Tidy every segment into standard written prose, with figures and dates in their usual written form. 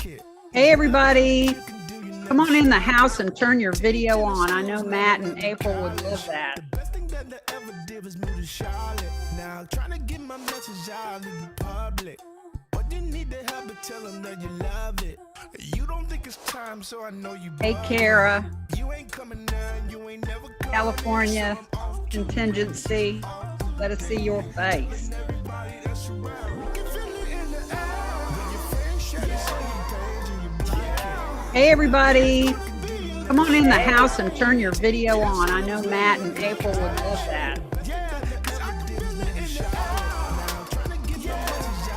Hey everybody, come on in the house and turn your video on. I know Matt and April would love that. Now trying to get my message out in the public, but you need to help it, tell them that you love it. You don't think it's time, so I know you. Hey Kara, You ain't coming down, you ain't never coming. California contingency, let us see your face. Hey everybody, come on in the house and turn your video on. I know Matt and April would love that.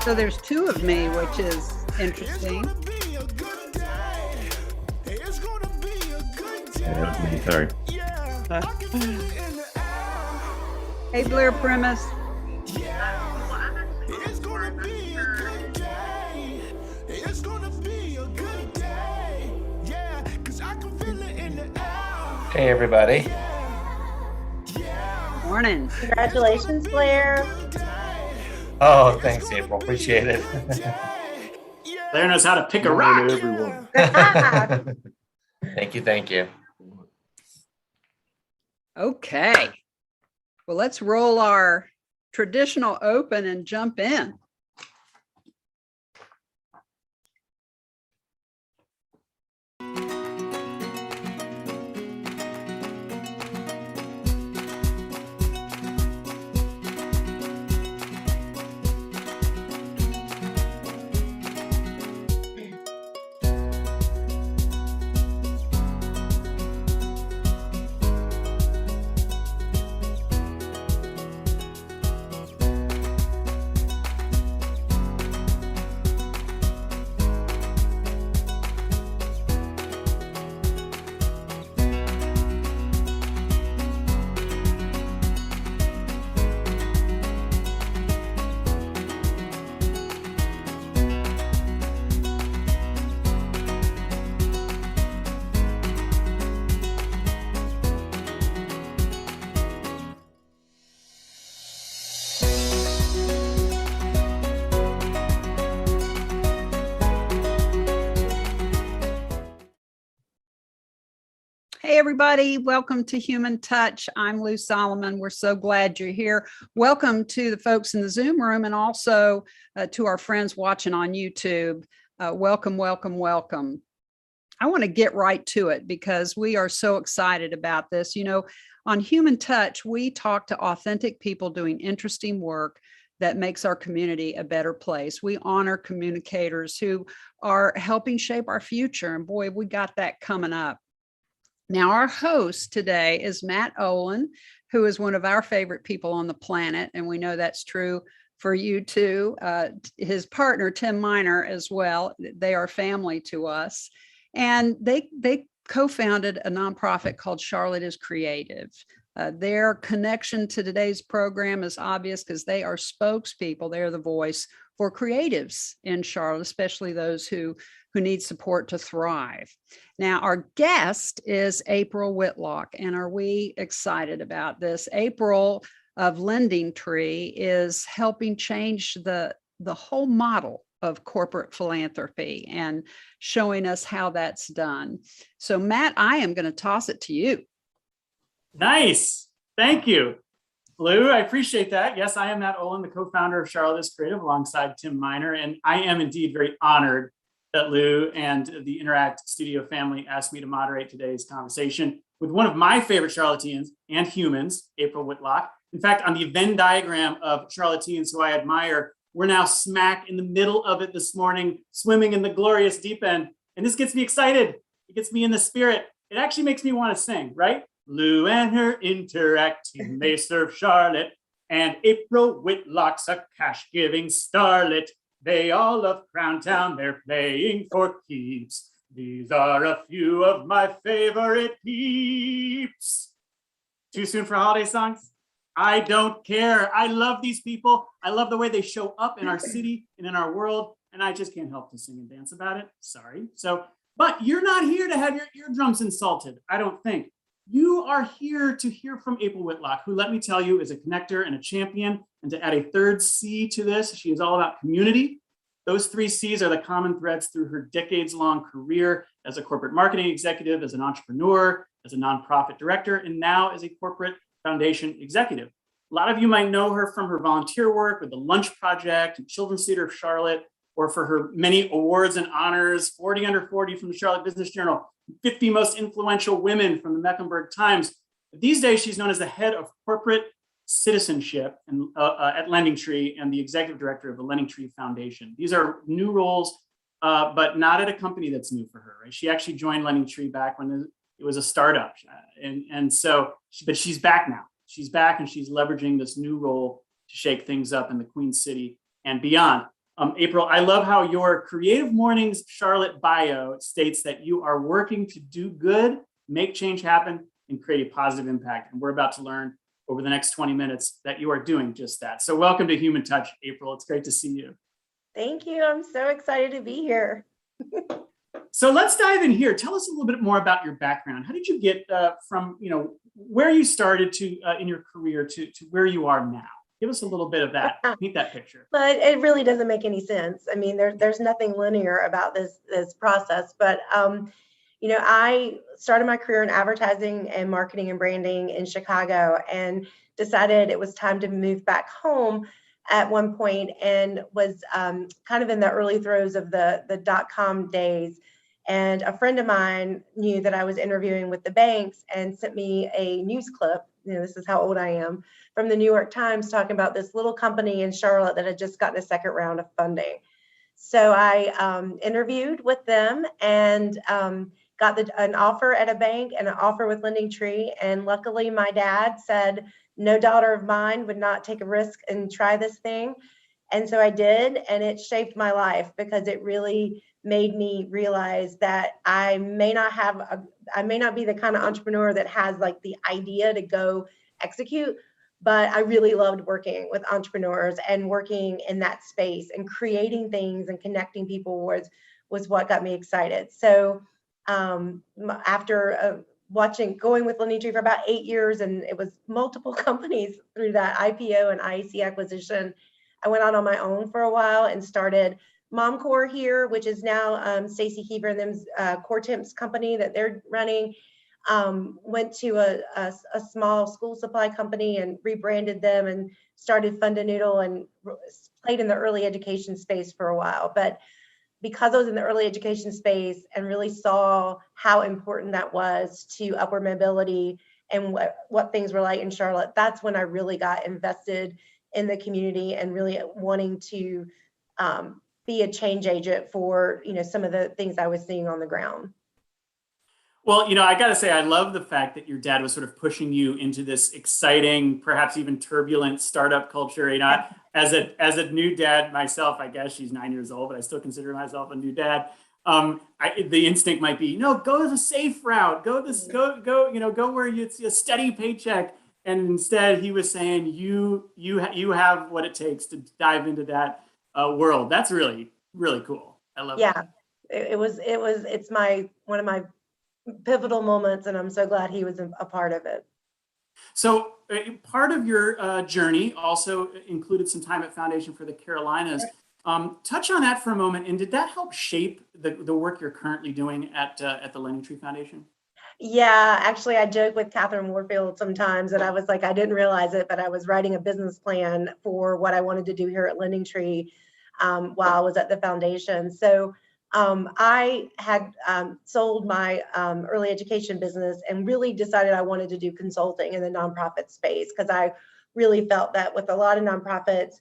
So there's two of me, which is interesting. Yeah, that was me, sorry. Hey Blair Primus. Hey everybody. Morning. Congratulations, Blair. Oh, thanks, April. Appreciate it. Blair knows how to pick a rock. Everyone. Thank you. Thank you. Okay. Well, let's roll our traditional open and jump in. Hey, everybody. Welcome to Human Touch. I'm Lou Solomon. We're so glad you're here. Welcome to the folks in the Zoom room and also to our friends watching on YouTube. Welcome, welcome, welcome. I want to get right to it because we are so excited about this. You know, on Human Touch, we talk to authentic people doing interesting work that makes our community a better place. We honor communicators who are helping shape our future. And boy, we got that coming up. Now, our host today is Matt Olin, who is one of our favorite people on the planet, and we know that's true for you too. His partner, Tim Miner, as well. They are family to us. And they co-founded a nonprofit called Charlotte is Creative. Their connection to today's program is obvious because they are spokespeople. They're the voice for creatives in Charlotte, especially those who need support to thrive. Now, our guest is April Whitlock, and are we excited about this? April of LendingTree is helping change the whole model of corporate philanthropy and showing us how that's done. So Matt, I am going to toss it to you. Nice. Thank you, Lou. I appreciate that. Yes, I am Matt Olin, the co-founder of Charlotte is Creative alongside Tim Miner, and I am indeed very honored that Lou and the Interact Studio family asked me to moderate today's conversation with one of my favorite Charlotteans and humans, April Whitlock. In fact, on the Venn diagram of Charlotteans who I admire, we're now smack in the middle of it this morning, swimming in the glorious deep end. And this gets me excited. It gets me in the spirit. It actually makes me want to sing, right? Lou and her Interact team, they serve Charlotte. And April Whitlock's a cash-giving starlet. They all love Crown Town, they're playing for keeps. These are a few of my favorite peeps. Too soon for holiday songs? I don't care. I love these people. I love the way they show up in our city and in our world, and I just can't help to sing and dance about it. Sorry. But you're not here to have your eardrums insulted, I don't think. You are here to hear from April Whitlock, who, let me tell you, is a connector and a champion. And to add a third C to this, she is all about community, Those 3 C's are the common threads through her decades-long career as a corporate marketing executive, as an entrepreneur, as a nonprofit director, and now as a corporate foundation executive. A lot of you might know her from her volunteer work with the Lunch Project and Children's Theater of Charlotte, or for her many awards and honors, 40 Under 40 from the Charlotte Business Journal, 50 Most Influential Women from the Mecklenburg Times. These days, she's known as the head of corporate citizenship at LendingTree and the executive director of the LendingTree Foundation. These are new roles, but not at a company that's new for her, right? She actually joined LendingTree back when it was a startup. But she's back now. She's back and she's leveraging this new role to shake things up in the Queen City and beyond. April, I love how your Creative Mornings Charlotte bio states that you are working to do good, make change happen, and create a positive impact. And we're about to learn over the next 20 minutes that you are doing just that. So welcome to Human Touch, April. It's great to see you. Thank you. I'm so excited to be here. So let's dive in here. Tell us a little bit more about your background. How did you get from, where you started to in your career to where you are now? Give us a little bit of that. Paint that picture. But it really doesn't make any sense. I mean, there's nothing linear about this process. But I started my career in advertising and marketing and branding in Chicago, and decided it was time to move back home at one point, and was kind of in the early throes of the .com days. And a friend of mine knew that I was interviewing with the banks and sent me a news clip. This is how old I am, from the New York Times, talking about this little company in Charlotte that had just gotten a second round of funding. So I interviewed with them and got an offer at a bank and an offer with LendingTree. And luckily my dad said, no daughter of mine would not take a risk and try this thing. And so I did, and it shaped my life, because it really made me realize that I may not be the kind of entrepreneur that has like the idea to go execute, but I really loved working with entrepreneurs and working in that space and creating things and connecting people was what got me excited. So after going with LendingTree for about 8 years, and it was multiple companies through that IPO and IEC acquisition, I went out on my own for a while and started MomCore here, which is now Stacey Heaver and them's Core Temps company that they're running. Went to a small school supply company and rebranded them, and started Fundanoodle, and played in the early education space for a while. But because I was in the early education space and really saw how important that was to upward mobility and what things were like in Charlotte, that's when I really got invested in the community and really wanting to be a change agent for some of the things I was seeing on the ground. Well, I got to say, I love the fact that your dad was sort of pushing you into this exciting, perhaps even turbulent startup culture. As a new dad myself, I guess she's 9 years old, but I still consider myself a new dad. The instinct might be, go the safe route, go where it's a steady paycheck. And instead, he was saying, you have what it takes to dive into that world. That's really, really cool. I love that. It's one of my pivotal moments, and I'm so glad he was a part of it. So part of your journey also included some time at Foundation for the Carolinas. Touch on that for a moment. And did that help shape the work you're currently doing at the LendingTree Foundation? Yeah, actually, I joke with Catherine Warfield sometimes, and I was like, I didn't realize it, but I was writing a business plan for what I wanted to do here at LendingTree while I was at the foundation. So I had sold my early education business and really decided I wanted to do consulting in the nonprofit space, because I really felt that with a lot of nonprofits,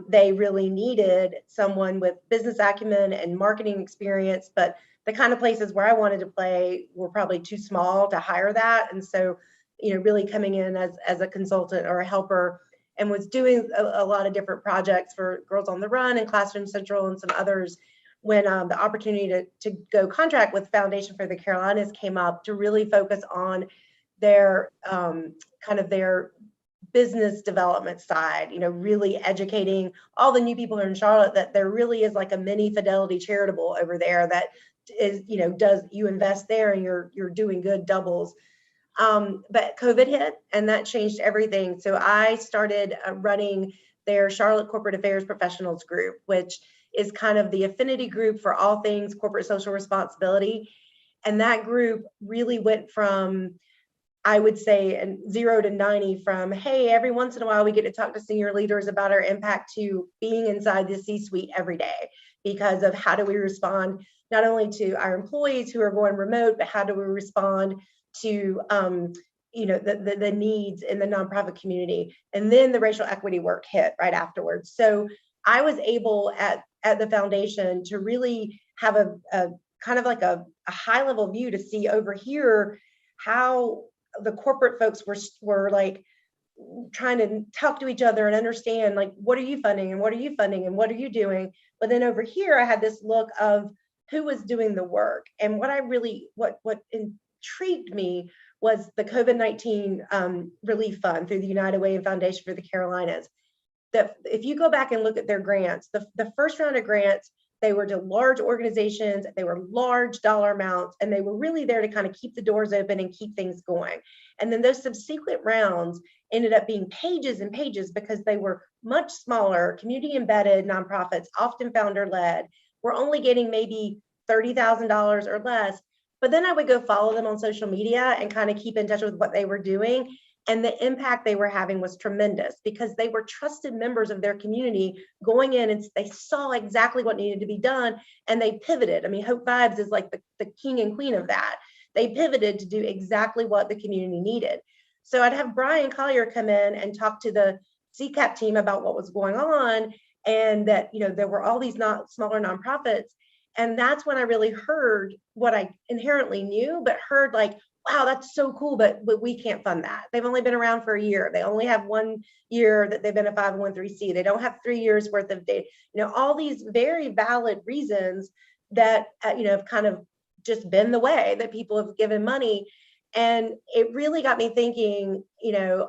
they really needed someone with business acumen and marketing experience, but the kind of places where I wanted to play were probably too small to hire that. And so, really coming in as a consultant or a helper, and was doing a lot of different projects for Girls on the Run and Classroom Central and some others, when the opportunity to go contract with Foundation for the Carolinas came up, to really focus on their kind of their business development side, really educating all the new people in Charlotte that there really is like a mini Fidelity Charitable over there that is, you invest there and you're doing good doubles. But COVID hit, and that changed everything. So I started running their Charlotte Corporate Affairs Professionals group, which is kind of the affinity group for all things corporate social responsibility. And that group really went from, I would say, 0 to 90, from, hey, every once in a while we get to talk to senior leaders about our impact, to being inside the C-suite every day because of how do we respond not only to our employees who are going remote, but how do we respond to the needs in the nonprofit community. And then the racial equity work hit right afterwards. So I was able at the foundation to really have a kind of like a high level view to see over here how the corporate folks were like trying to talk to each other and understand, like, what are you funding and what are you funding and what are you doing? But then over here, I had this look of who was doing the work. And what intrigued me was the COVID-19 relief fund through the United Way and Foundation for the Carolinas. That if you go back and look at their grants, the first round of grants, they were to large organizations, they were large dollar amounts, and they were really there to kind of keep the doors open and keep things going. And then those subsequent rounds ended up being pages and pages because they were much smaller, community embedded nonprofits, often founder led. We're only getting maybe $30,000 or less. But then I would go follow them on social media and kind of keep in touch with what they were doing. And the impact they were having was tremendous because they were trusted members of their community going in, and they saw exactly what needed to be done and they pivoted. I mean, Hope Vibes is like the king and queen of that. They pivoted to do exactly what the community needed. So I'd have Brian Collier come in and talk to the CCAP team about what was going on, and that, there were all these smaller nonprofits. And that's when I really heard what I inherently knew, but heard like, wow, that's so cool, but we can't fund that. They've only been around for a year. They only have 1 year that they've been a 501(c)(3). They don't have 3 years worth of data. All these very valid reasons that, have kind of just been the way that people have given money. And it really got me thinking,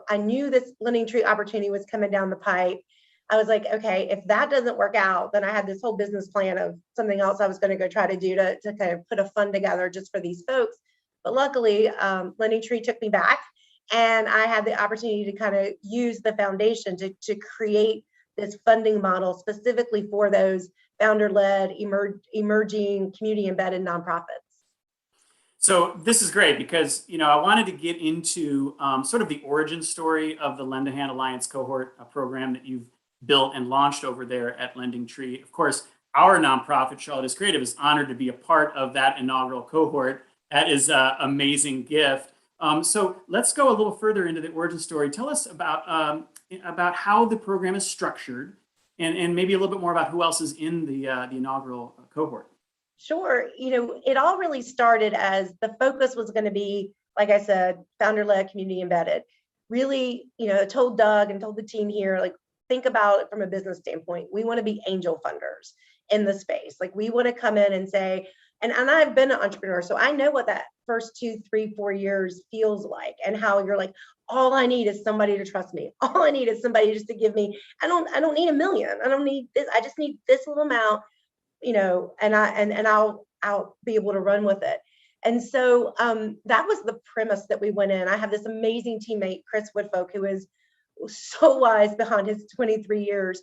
I knew this LendingTree opportunity was coming down the pipe. I was like, okay, if that doesn't work out, then I had this whole business plan of something else I was going to go try to do to kind of put a fund together just for these folks. But luckily, LendingTree took me back, and I had the opportunity to kind of use the foundation to create this funding model specifically for those founder-led, emerging, community-embedded nonprofits. So this is great because, I wanted to get into sort of the origin story of the LendaHand Alliance Cohort, a program that you've built and launched over there at LendingTree. Of course, our nonprofit, Charlotte is Creative, is honored to be a part of that inaugural cohort. That is an amazing gift. So let's go a little further into the origin story. Tell us about how the program is structured, and maybe a little bit more about who else is in the inaugural cohort. Sure. It all really started as the focus was going to be, like I said, founder-led, community embedded. Really, told Doug and told the team here, like, think about it from a business standpoint. We want to be angel funders in the space. Like, we want to come in and say, and I've been an entrepreneur, so I know what that first 2, 3, 4 years feels like, and how you're like, all I need is somebody to trust me. All I need is somebody just to give me. I don't need $1 million. I don't need this. I just need this little amount, and I'll be able to run with it. And so that was the premise that we went in. I have this amazing teammate, Chris Woodfolk, who is so wise behind his 23 years.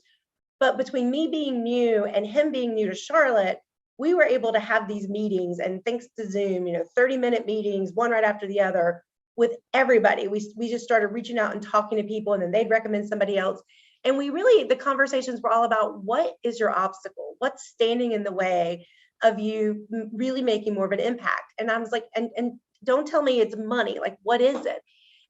But between me being new and him being new to Charlotte, we were able to have these meetings, and thanks to Zoom, 30-minute meetings, one right after the other, with everybody. We just started reaching out and talking to people, and then they'd recommend somebody else. And the conversations were all about, what is your obstacle? What's standing in the way of you really making more of an impact? And I was like, and don't tell me it's money. Like, what is it?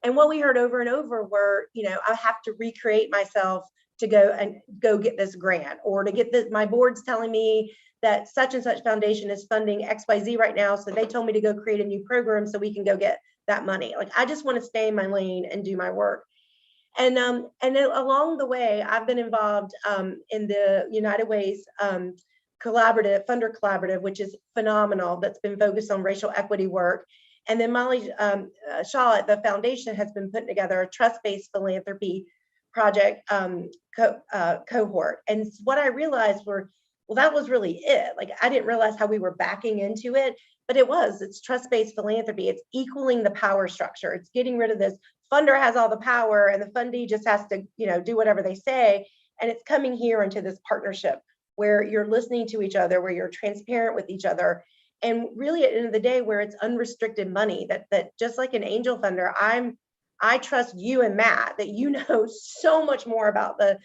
And what we heard over and over were, I have to recreate myself to go get this grant, or to get this. My board's telling me that such and such foundation is funding XYZ right now, so they told me to go create a new program so we can go get that money. Like, I just want to stay in my lane and do my work. And then along the way, I've been involved in the United Way's funder collaborative, which is phenomenal. That's been focused on racial equity work. And then Molly Charlotte, the foundation, has been putting together a trust-based philanthropy project cohort. And what I realized that was really it. Like, I didn't realize how we were backing into it, but it's trust-based philanthropy. It's equaling the power structure. It's getting rid of this funder has all the power and the fundee just has to, do whatever they say. And it's coming here into this partnership where you're listening to each other, where you're transparent with each other. And really at the end of the day, where it's unrestricted money, that just like an angel funder, I trust you and Matt that you know so much more about the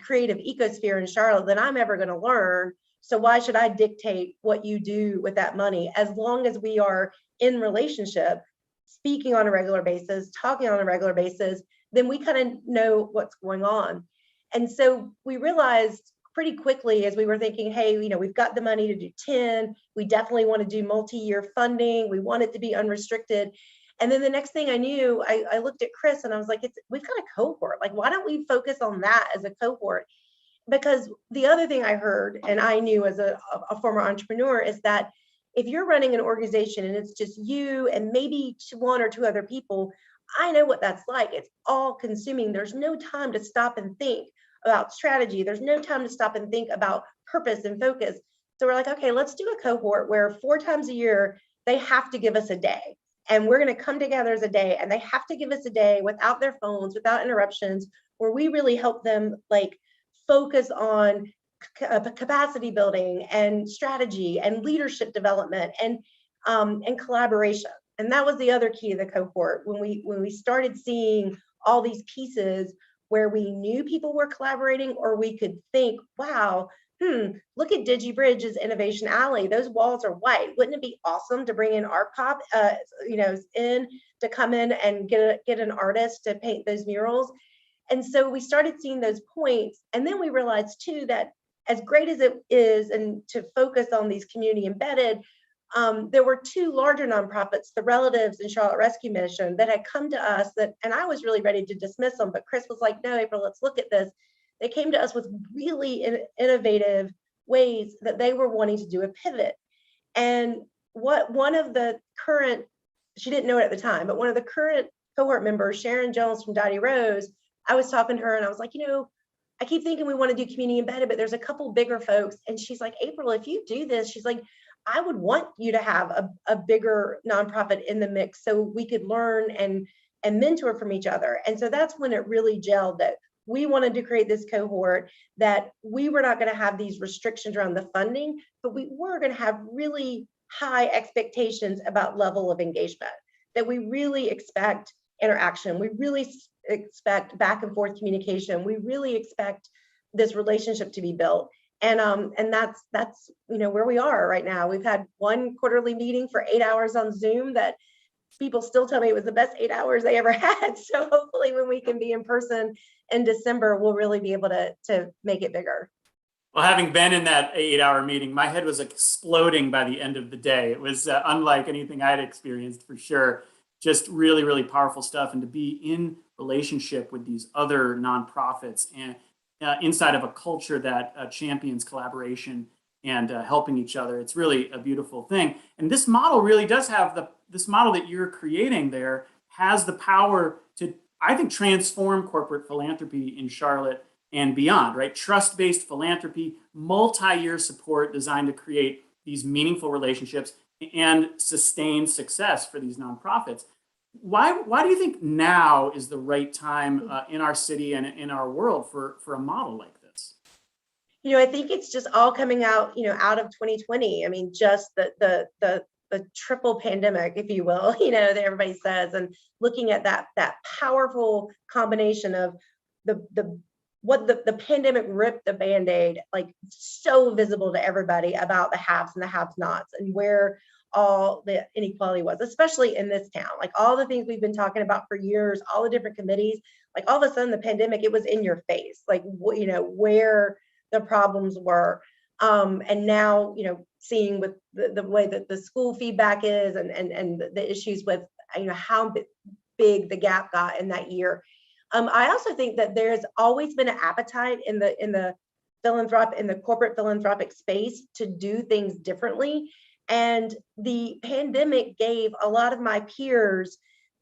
creative ecosphere in Charlotte than I'm ever going to learn. So why should I dictate what you do with that money? As long as we are in relationship, speaking on a regular basis, talking on a regular basis, then we kind of know what's going on. And so we realized pretty quickly as we were thinking, hey, we've got the money to do 10, we definitely want to do multi-year funding, we want it to be unrestricted. And then the next thing I knew, I looked at Chris and I was like, we've got a cohort. Like, why don't we focus on that as a cohort? Because the other thing I heard, and I knew as a former entrepreneur, is that if you're running an organization and it's just you and maybe one or two other people, I know what that's like. It's all consuming. There's no time to stop and think about strategy. There's no time to stop and think about purpose and focus. So we're like, okay, let's do a cohort where 4 times a year, they have to give us a day. And we're going to come together as a day, and they have to give us a day without their phones, without interruptions, where we really help them like focus on capacity building and strategy and leadership development and collaboration. And that was the other key of the cohort. When we started seeing all these pieces where we knew people were collaborating, or we could think, wow, look at Digi-Bridge's Innovation Alley. Those walls are white. Wouldn't it be awesome to bring in ArtPop, in to come in and get an artist to paint those murals? And so we started seeing those points. And then we realized too, that as great as it is, and to focus on these community embedded, there were 2 larger nonprofits, the Relatives and Charlotte Rescue Mission, that had come to us and I was really ready to dismiss them, but Chris was like, no, April, let's look at this. They came to us with really innovative ways that they were wanting to do a pivot. And one of the current, she didn't know it at the time, but one of the current cohort members, Sharon Jones from Dottie Rose, I was talking to her and I was like, I keep thinking we want to do community embedded, but there's a couple bigger folks. And she's like, April, if you do this, she's like, I would want you to have a bigger nonprofit in the mix so we could learn and mentor from each other. And so that's when it really gelled, that we wanted to create this cohort, that we were not going to have these restrictions around the funding, but we were going to have really high expectations about level of engagement, that we really expect interaction. We really expect back and forth communication. We really expect this relationship to be built. And that's where we are right now. We've had 1 quarterly meeting for 8 hours on Zoom that people still tell me it was the best 8 hours they ever had. So hopefully when we can be in person in December, we'll really be able to make it bigger. Well, having been in that 8-hour meeting, my head was exploding by the end of the day. It was unlike anything I'd experienced, for sure. Just really, really powerful stuff. And to be in relationship with these other nonprofits and inside of a culture that champions collaboration and helping each other, it's really a beautiful thing. And this model really does have this model that you're creating there has the power to, I think, transform corporate philanthropy in Charlotte and beyond, right? Trust-based philanthropy, multi-year support designed to create these meaningful relationships and sustain success for these nonprofits. Why do you think now is the right time in our city and in our world for a model like this? I think it's just all coming out, out of 2020. I mean, just the triple pandemic, if you will, that everybody says, and looking at that powerful combination of the pandemic ripped the Band-Aid, like so visible to everybody, about the haves and the have-nots and where all the inequality was, especially in this town. Like all the things we've been talking about for years, all the different committees, like all of a sudden the pandemic, it was in your face, like, where the problems were. And now, seeing with the way that the school feedback is and the issues with, how big the gap got in that year. I also think that there's always been an appetite in the corporate philanthropic space to do things differently. And the pandemic gave a lot of my peers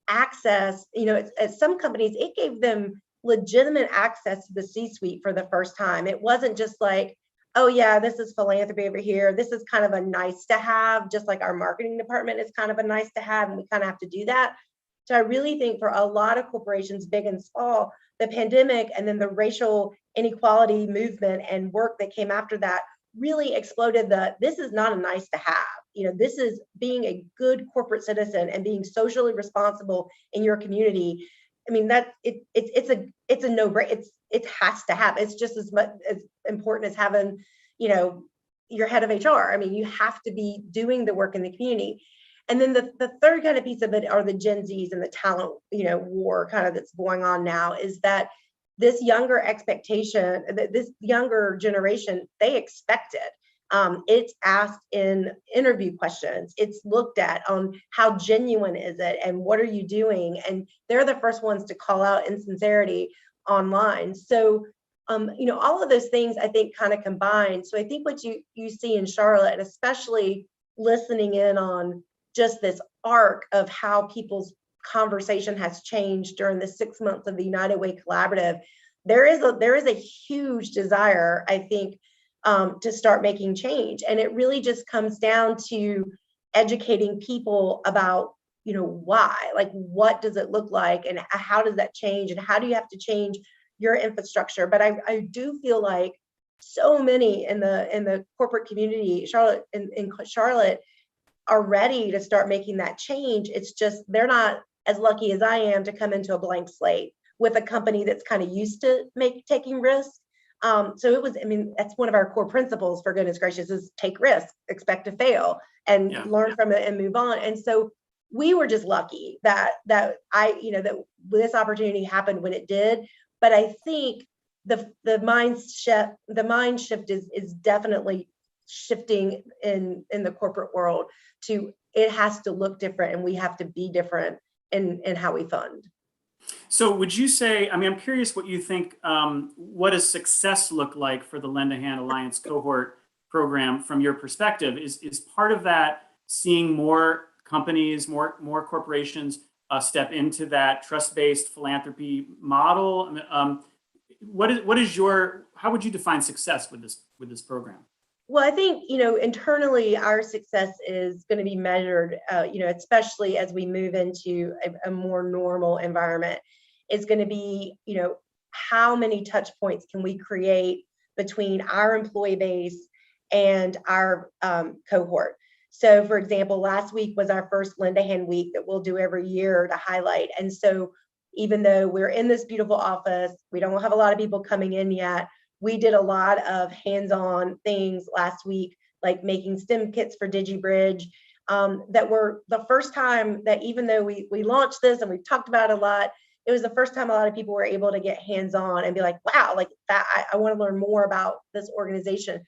access, at some companies, it gave them legitimate access to the C-suite for the first time. It wasn't just like, oh yeah, this is philanthropy over here. This is kind of a nice to have, just like our marketing department is kind of a nice to have, and we kind of have to do that. So I really think for a lot of corporations, big and small, the pandemic and then the racial inequality movement and work that came after that really exploded this is not a nice to have. This is being a good corporate citizen and being socially responsible in your community. I mean, it's a no-brainer. It has to happen. It's just as much as important as having, your head of HR. I mean, you have to be doing the work in the community. And then the third kind of piece of it are the Gen Zs and the talent, war kind of that's going on now, is that this younger expectation, this younger generation, they expect it. It's asked in interview questions. It's looked at on how genuine is it and what are you doing? And they're the first ones to call out insincerity online. So, all of those things I think kind of combine. So I think what you see in Charlotte, and especially listening in on just this arc of how people's conversation has changed during the 6 months of the United Way Collaborative, there is a huge desire, I think, to start making change. And it really just comes down to educating people about, why, like, what does it look like and how does that change and how do you have to change your infrastructure? But I do feel like so many in the corporate community, in Charlotte, are ready to start making that change. It's just they're not as lucky as I am to come into a blank slate with a company that's kind of used to taking risks. So that's one of our core principles, for goodness gracious, is take risks, expect to fail, and learn from it and move on. And so we were just lucky that that this opportunity happened when it did. But I think the mind shift is definitely shifting in the corporate world to, it has to look different and we have to be different in how we fund. So would you say, I'm curious what you think, what does success look like for the LendaHand Alliance Cohort program from your perspective? Is part of that seeing more companies, more corporations step into that trust-based philanthropy model? How would you define success with this program? Well, I think, internally our success is going to be measured, especially as we move into a more normal environment, is going to be, how many touch points can we create between our employee base and our cohort. So, for example, last week was our first LendaHand week that we'll do every year to highlight. And so even though we're in this beautiful office, we don't have a lot of people coming in yet, we did a lot of hands-on things last week, like making STEM kits for Digi-Bridge, that were the first time that, even though we launched this and we've talked about it a lot, it was the first time a lot of people were able to get hands-on and be like, wow, like that, I want to learn more about this organization.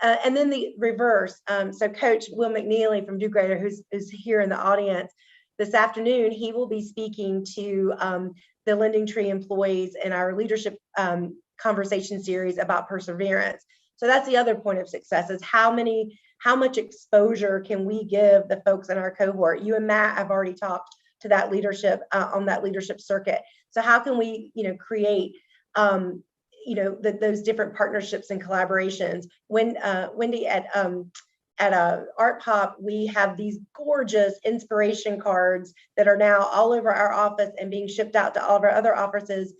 And then the reverse. So Coach Will McNeely from Do Greater, who's here in the audience this afternoon, he will be speaking to the LendingTree employees in our leadership conversation series about perseverance. So that's the other point of success, is how much exposure can we give the folks in our cohort? You and Matt have already talked to that leadership on that leadership circuit. So how can we, create those different partnerships and collaborations? When Wendy at ArtPop, we have these gorgeous inspiration cards that are now all over our office and being shipped out to all of our other offices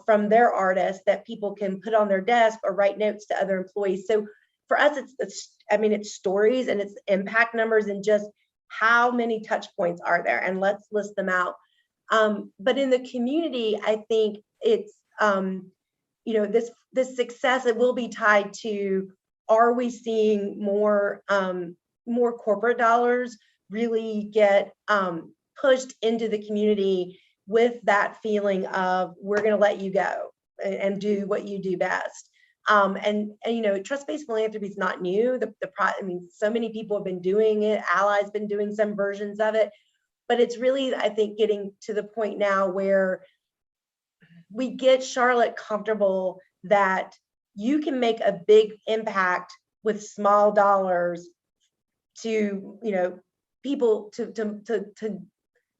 from their artists that people can put on their desk or write notes to other employees. So for us, it's stories and it's impact numbers and just how many touch points are there, and let's list them out. But in the community, I think it's this success, it will be tied to, are we seeing more corporate dollars really get pushed into the community with that feeling of, we're going to let you go and do what you do best. And trust-based philanthropy is not new. So many people have been doing it. Ally's been doing some versions of it, but it's really, I think, getting to the point now where we get Charlotte comfortable that you can make a big impact with small dollars to, people, to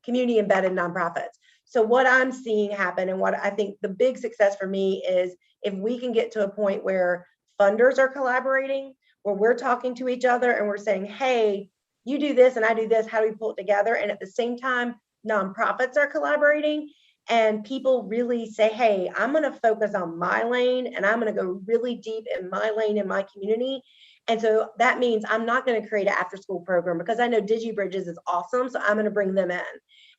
community embedded nonprofits. So what I'm seeing happen, and what I think the big success for me, is if we can get to a point where funders are collaborating, where we're talking to each other and we're saying, hey, you do this and I do this, how do we pull it together? And at the same time, nonprofits are collaborating, and people really say, hey, I'm going to focus on my lane and I'm going to go really deep in my lane in my community. And so that means I'm not going to create an after school program because I know Digi-Bridges is awesome. So I'm going to bring them in.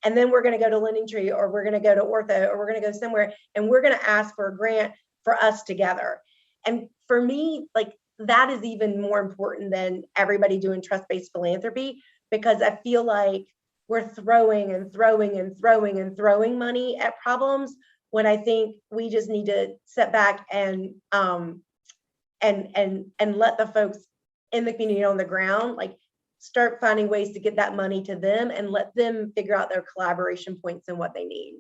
And then we're going to go to LendingTree, or we're going to go to Ortho, or we're going to go somewhere, and we're going to ask for a grant for us together. And for me, like, that is even more important than everybody doing trust-based philanthropy, because I feel like we're throwing and throwing and throwing and throwing money at problems, when I think we just need to sit back and let the folks in the community on the ground, like, start finding ways to get that money to them and let them figure out their collaboration points and what they need.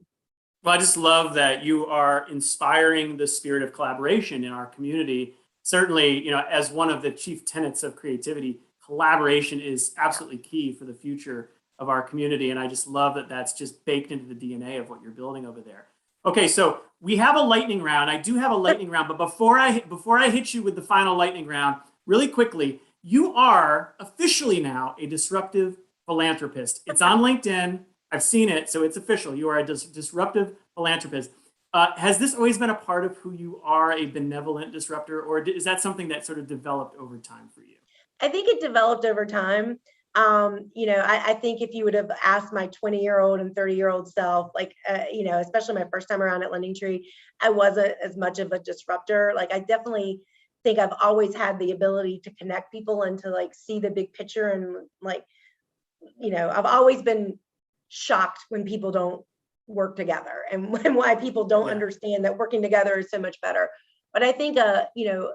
Well, I just love that you are inspiring the spirit of collaboration in our community. Certainly, you know, as one of the chief tenets of creativity, collaboration is absolutely key for the future of our community. And I just love that that's just baked into the DNA of what you're building over there. Okay, so we have a lightning round. I do have a lightning round, but before I hit you with the final lightning round, really quickly, you are officially now a disruptive philanthropist. It's on LinkedIn. I've seen it, so it's official. You are a disruptive philanthropist. Has this always been a part of who you are, a benevolent disruptor, or is that something that sort of developed over time for you? I think it developed over time. You know, I think if you would have asked my 20-year-old and 30-year-old self, like, you know, especially my first time around at LendingTree, I wasn't as much of a disruptor. Like, I definitely think I've always had the ability to connect people and to, like, see the big picture. And, like, you know, I've always been shocked when people don't work together, and why people don't understand that working together is so much better. But I think, you know,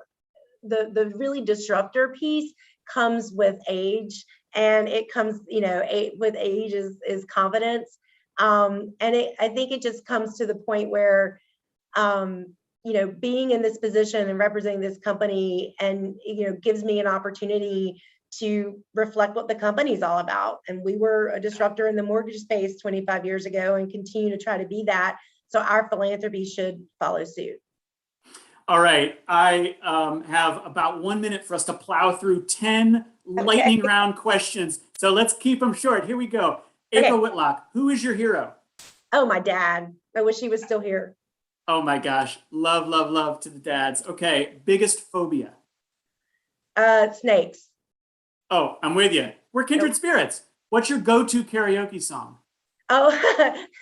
the really disruptor piece comes with age, and it comes, you know, with age is confidence. And I think it just comes to the point where, you know, being in this position and representing this company, and, you know, gives me an opportunity to reflect what the company's all about. And we were a disruptor in the mortgage space 25 years ago and continue to try to be that. So our philanthropy should follow suit. All right, I have about 1 minute for us to plow through 10 lightning round questions. So let's keep them short. Here we go. April Whitlock, who is your hero? Oh, my dad. I wish he was still here. Oh my gosh, love, love, love to the dads. Okay, biggest phobia? Snakes. Oh, I'm with you. We're kindred spirits. What's your go-to karaoke song? Oh,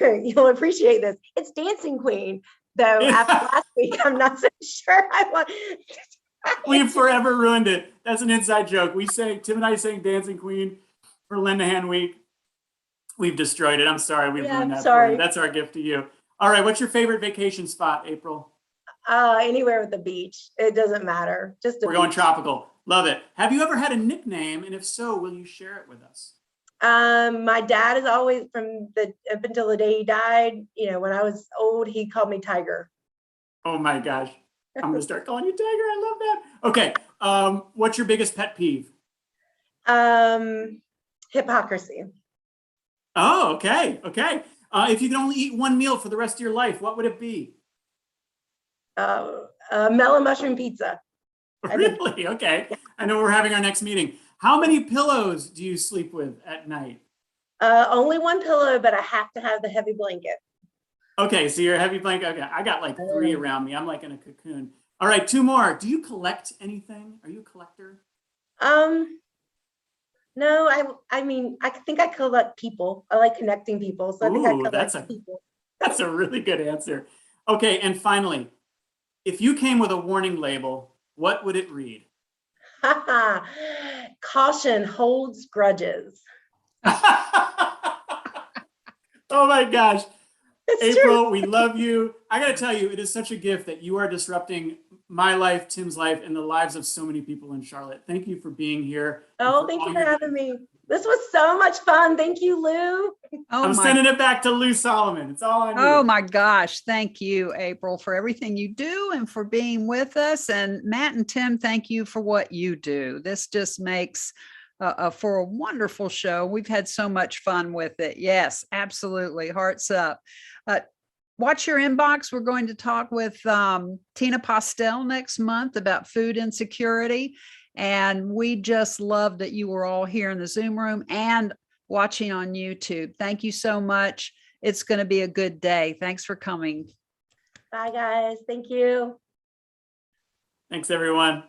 you'll appreciate this. It's Dancing Queen. Though after last week, I'm not so sure I want. We've forever ruined it. That's an inside joke. Tim and I sang Dancing Queen for LendaHand Week. We've destroyed it. I'm sorry. We've ruined that for you. That's our gift to you. All right. What's your favorite vacation spot, April? Anywhere with the beach. It doesn't matter. We're going tropical. Love it. Have you ever had a nickname? And if so, will you share it with us? My dad is always, up until the day he died, you know, when I was old, he called me Tiger. Oh my gosh. I'm going to start calling you Tiger. I love that. Okay. What's your biggest pet peeve? Hypocrisy. Oh, okay. Okay. If you could only eat one meal for the rest of your life, what would it be? Melon mushroom pizza. Really? Okay. I know we're having our next meeting. How many pillows do you sleep with at night? Only one pillow, but I have to have the heavy blanket. Okay, so you're a heavy blanket. Okay, I got like 3 around me. I'm like in a cocoon. All right, 2 more. Do you collect anything? Are you a collector? No, I mean, I think I collect people. I like connecting people. So I think I collect people. That's a really good answer. Okay, and finally, if you came with a warning label, what would it read? Caution holds grudges. Oh my gosh. It's April, true. we love you. I got to tell you, it is such a gift that you are disrupting my life, Tim's life, and the lives of so many people in Charlotte. Thank you for being here. Oh, thank you for having me. This was so much fun. Thank you, Lou. I'm sending it back to Lou Solomon. It's all on you. Oh my gosh. Thank you, April, for everything you do and for being with us. And Matt and Tim, thank you for what you do. This just makes for a wonderful show. We've had so much fun with it. Yes, absolutely. Hearts up. Watch your inbox. We're going to talk with Tina Postel next month about food insecurity. And we just love that you were all here in the Zoom room and watching on YouTube. Thank you so much. it's going to be a good day. Thanks for coming. Bye, guys. Thank you. Thanks, everyone.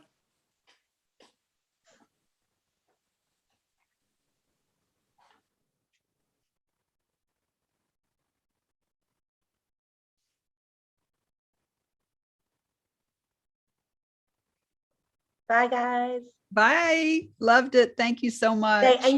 Bye, guys. Bye. Loved it. Thank you so much. And you